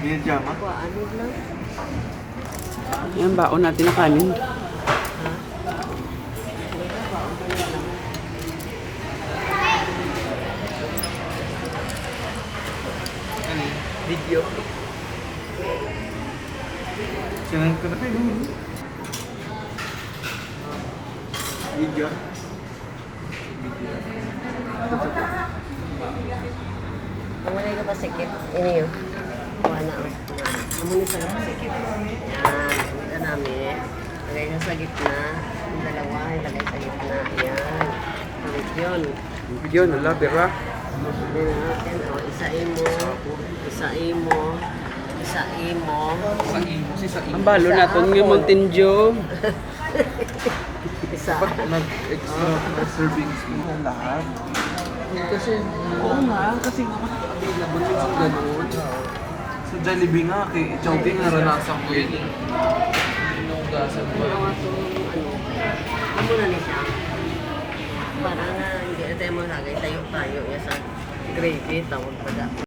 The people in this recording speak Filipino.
Yan dyan, ma. Ano lang? Yan, baon natin na kanin. Ano yun? Video. Sinan ko na kayo. Video. Amunay ka pa sikip. Ini yun. Kuha na ako. Amunay sa sikip. Yan. Ito namin. Lagay na sa gitna. Yung dalawa. Lagay sa gitna. Yan. Ulit yun. Yun, ala, bira. Then natin. O, isain mo. Isain mo. Isain mo. Ang balo natin ng Mountain Dew. Isa. Nag-extra na servings mo ng lahat. Kasi, oo nga, kasi nga available yung sa gano'n. Sa Jollibee nga, kay Chowking naranasan ko yun. Inugasan ko. Ano nga itong amo na niya siya. Para nga hindi na tayo maglagay tayo sa gravy. Tawag pa